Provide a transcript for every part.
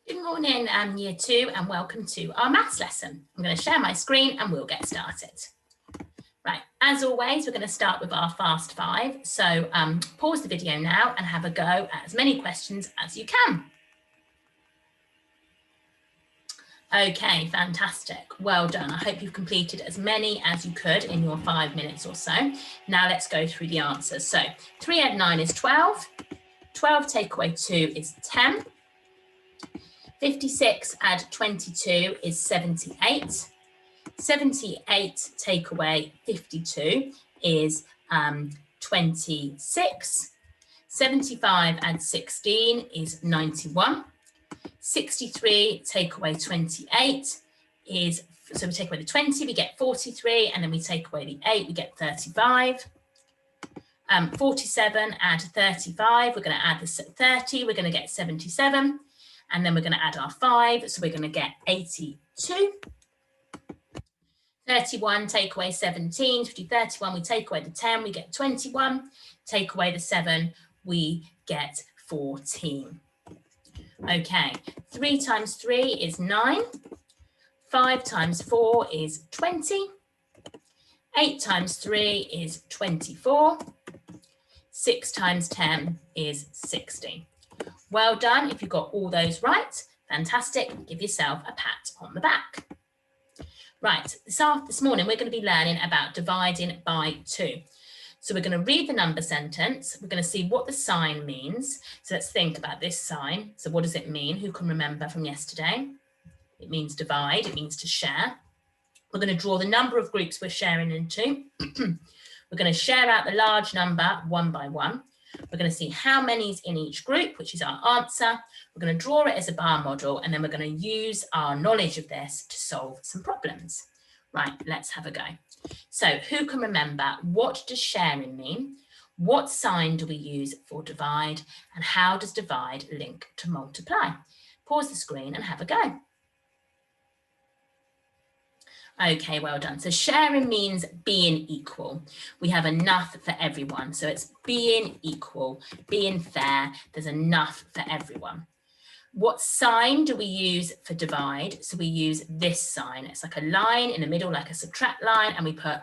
Good morning, Year 2, and welcome to our maths lesson. I'm going to share my screen and we'll get started. Right, as always, we're going to start with our fast five. So pause the video now and have a go at as many questions as you can. Okay, fantastic. Well done. I hope you've completed as many as you could in your 5 minutes or so. Now let's go through the answers. So 3 add 9 is 12. 12 take away 2 is 10. 56 add 22 is 78. 78 take away 52 is 26. 75 add 16 is 91. 63 take away 28 is, so we take away the 20, we get 43, and then we take away the 8, we get 35. 47 add 35, we're going to add the 30, we're going to get 77. And then we're going to add our 5, so we're going to get 82. 31, take away 17, 31, we take away the 10, we get 21. Take away the 7, we get 14. Okay, 3 times 3 is 9. 5 times 4 is 20. 8 times 3 is 24. 6 times 10 is 60. Well done. If you got all those right, fantastic. Give yourself a pat on the back. Right, this morning we're going to be learning about dividing by 2. So we're going to read the number sentence. We're going to see what the sign means. So let's think about this sign. So what does it mean? Who can remember from yesterday? It means divide. It means to share. We're going to draw the number of groups we're sharing into. We're going to share out the large number one by one. We're going to see how many is in each group, which is our answer. We're going to draw it as a bar model, and then we're going to use our knowledge of this to solve some problems. Right, let's have a go. So who can remember, what does sharing mean? What sign do we use for divide? And how does divide link to multiply? Pause the screen and have a go. Okay, well done. So sharing means being equal. We have enough for everyone. So it's being equal, being fair. There's enough for everyone. What sign do we use for divide? So we use this sign. It's like a line in the middle, like a subtract line, and we put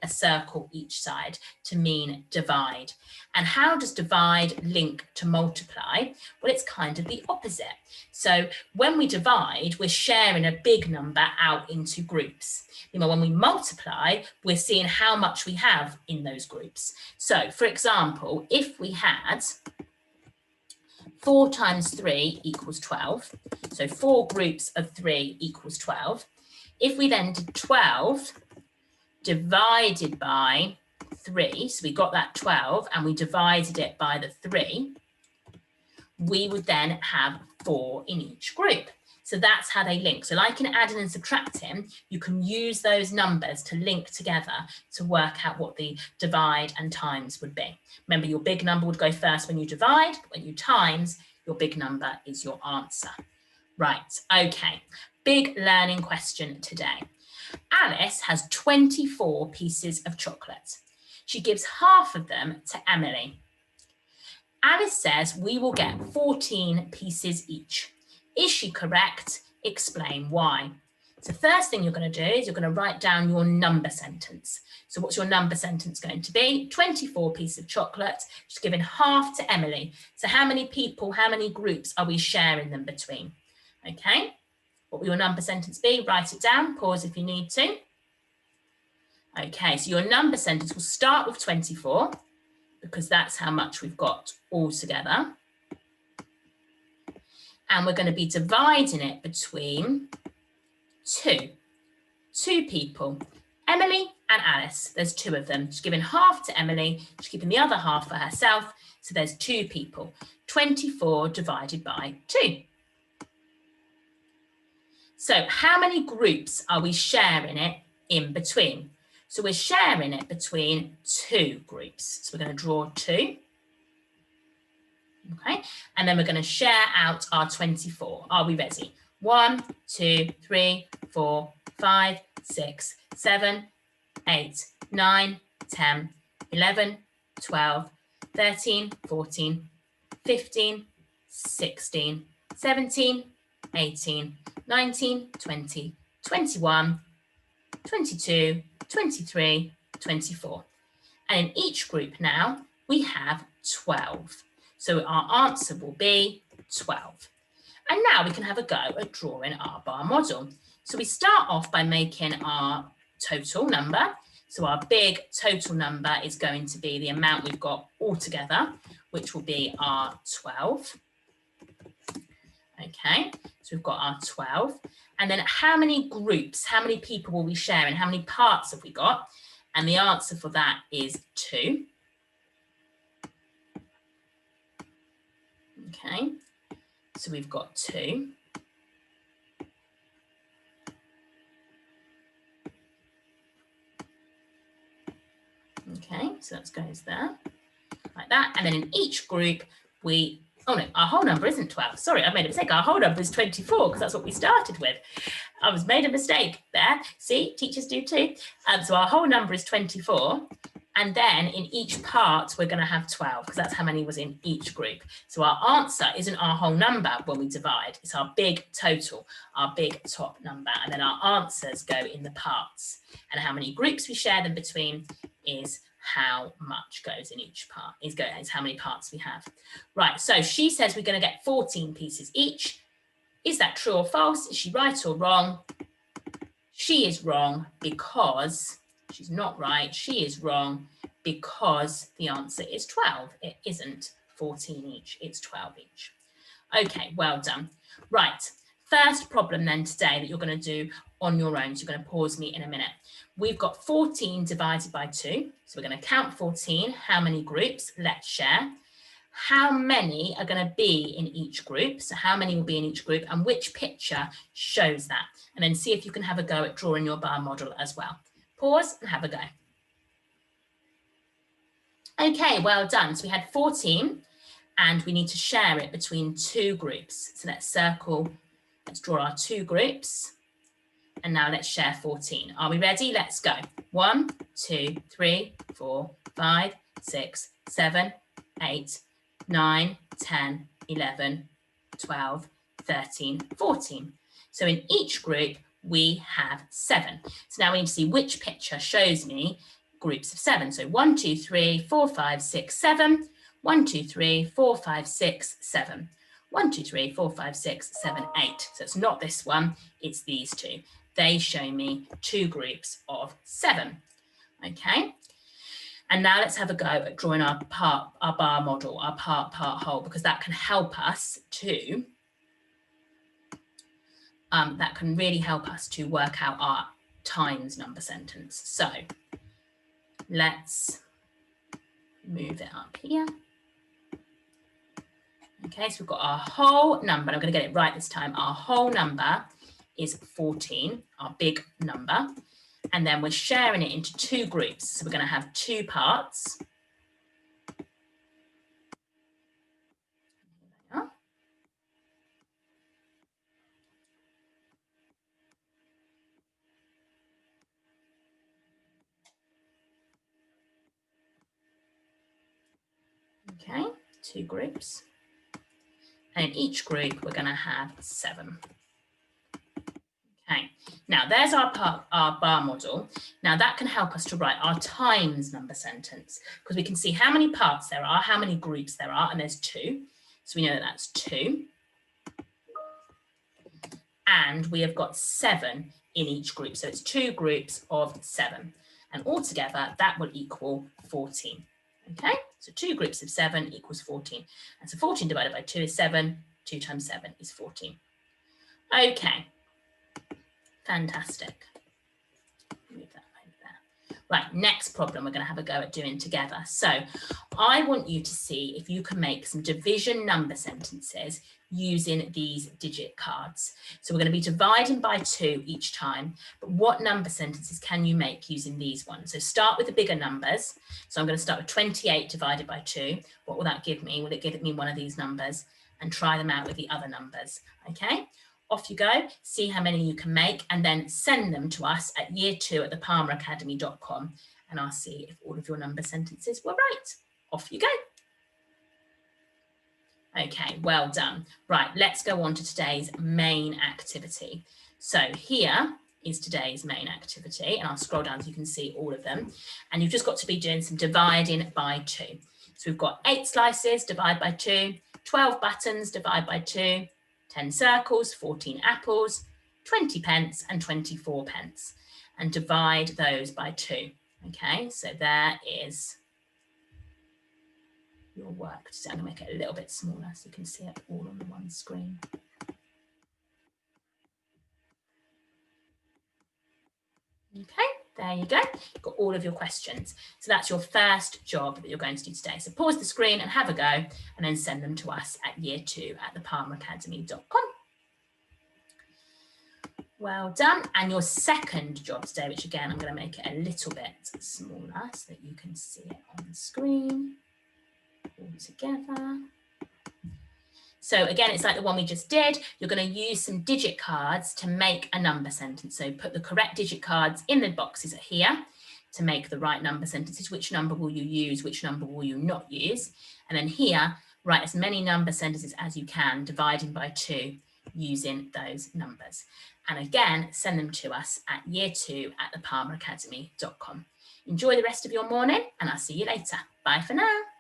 a circle each side to mean divide. And how does divide link to multiply? Well, it's kind of the opposite. So when we divide, we're sharing a big number out into groups. You know, when we multiply, we're seeing how much we have in those groups. So for example, if we had 4 times 3 equals 12, so 4 groups of 3 equals 12. If we then did 12 divided by 3, so we got that 12 and we divided it by the 3, we would then have 4 in each group. So that's how they link. So like in adding and subtracting, you can use those numbers to link together to work out what the divide and times would be. Remember, your big number would go first when you divide, but when you times, your big number is your answer. Right, okay, big learning question today. Alice has 24 pieces of chocolate. She gives half of them to Emily. Alice says we will get 14 pieces each. Is she correct? Explain why. So first thing you're going to do is you're going to write down your number sentence. So what's your number sentence going to be? 24 pieces of chocolate. She's given half to Emily. So how many people, how many groups are we sharing them between? Okay. What will your number sentence be? Write it down, pause if you need to. Okay, so your number sentence will start with 24 because that's how much we've got all together. And we're going to be dividing it between 2 people, Emily and Alice. There's 2 of them. She's given half to Emily, she's given the other half for herself. So there's 2 people, 24 divided by 2. So how many groups are we sharing it in between? So we're sharing it between 2 groups. So we're going to draw 2. Okay, and then we're going to share out our 24. Are we ready? 1, 2, 3, 4, 5, 6, 7, 8, 9, 10, 11, 12, 13, 14, 15, 16, 17, 18, 19, 20, 21, 22, 23, 24. And in each group now, we have 12. So our answer will be 12. And now we can have a go at drawing our bar model. So we start off by making our total number. So our big total number is going to be the amount we've got all together, which will be our 12. Okay, so we've got our 12. And then how many groups, how many people will we share and how many parts have we got? And the answer for that is 2. Okay, so we've got 2. Okay, so that goes there, like that. And then in each group, oh no, our whole number isn't 12. Sorry, I made a mistake. Our whole number is 24 because that's what we started with. I was made a mistake there. See, teachers do too. So our whole number is 24. And then in each part, we're going to have 12 because that's how many was in each group. So our answer isn't our whole number when we divide. It's our big total, our big top number. And then our answers go in the parts. And how many groups we share them between is how much goes in each part, is how many parts we have. Right, so she says we're going to get 14 pieces each. Is that true or false? Is she right or wrong? She is wrong because she's not right. She is wrong because the answer is 12. It isn't 14 each, it's 12 each. Okay, well done. Right, first problem then today that you're going to do on your own. So you're going to pause me in a minute. We've got 14 divided by 2. So we're going to count 14. How many groups? Let's share. How many are going to be in each group? So how many will be in each group and which picture shows that? And then see if you can have a go at drawing your bar model as well. Pause and have a go. Okay, well done. So we had 14 and we need to share it between 2 groups. So let's circle, let's draw our 2 groups. And now let's share 14. Are we ready? Let's go. 1, 2, 3, 4, 5, 6, 7, 8, 9, 10, 11, 12, 13, 14. So in each group, we have 7. So now we need to see which picture shows me groups of 7. So 1, 2, 3, 4, 5, 6, 7. 1, 2, 3, 4, 5, 6, 7. 1, 2, 3, 4, 5, 6, 7, 8. So it's not this one, it's these 2. They show me 2 groups of 7. Okay. And now let's have a go at drawing our bar model, our part whole, because that can help us to, that can really help us to work out our times number sentence. So let's move it up here. Okay, so we've got our whole number, and I'm going to get it right this time. Our whole number is 14, our big number. And then we're sharing it into 2 groups. So we're going to have 2 parts. Okay, 2 groups. And in each group, we're going to have 7. Okay, now there's our bar model. Now that can help us to write our times number sentence because we can see how many parts there are, how many groups there are, and there's 2. So we know that that's 2. And we have got 7 in each group. So it's 2 groups of 7. And altogether, that will equal 14. Okay, so 2 groups of 7 equals 14. And so 14 divided by 2 is 7. 2 times 7 is 14. Okay. Fantastic. Move that over there. Right, next problem we're going to have a go at doing together. So I want you to see if you can make some division number sentences using these digit cards. So we're going to be dividing by 2 each time, but what number sentences can you make using these ones? So start with the bigger numbers. So I'm going to start with 28 divided by 2. What will that give me? Will it give me one of these numbers? And try them out with the other numbers, okay? Off you go, see how many you can make, and then send them to us at year2@thepalmeracademy.com, and I'll see if all of your number sentences were right. Off you go. Okay, well done. Right, let's go on to today's main activity. So here is today's main activity, and I'll scroll down so you can see all of them. And you've just got to be doing some dividing by 2. So we've got 8 slices, divide by 2, 12 buttons, divide by 2, 10 circles, 14 apples, 20 pence and 24 pence. And divide those by 2. Okay, so there is your work today. I'm going to make it a little bit smaller so you can see it all on the one screen. Okay, there you go. You've got all of your questions. So that's your first job that you're going to do today. So pause the screen and have a go, and then send them to us at year2@thepalmeracademy.com. Well done. And your second job today, which again, I'm going to make it a little bit smaller so that you can see it on the screen all together. So again, it's like the one we just did. You're going to use some digit cards to make a number sentence. So put the correct digit cards in the boxes here to make the right number sentences. Which number will you use? Which number will you not use? And then here, write as many number sentences as you can, dividing by 2 using those numbers. And again, send them to us at year2@thepalmeracademy.com. Enjoy the rest of your morning, and I'll see you later. Bye for now.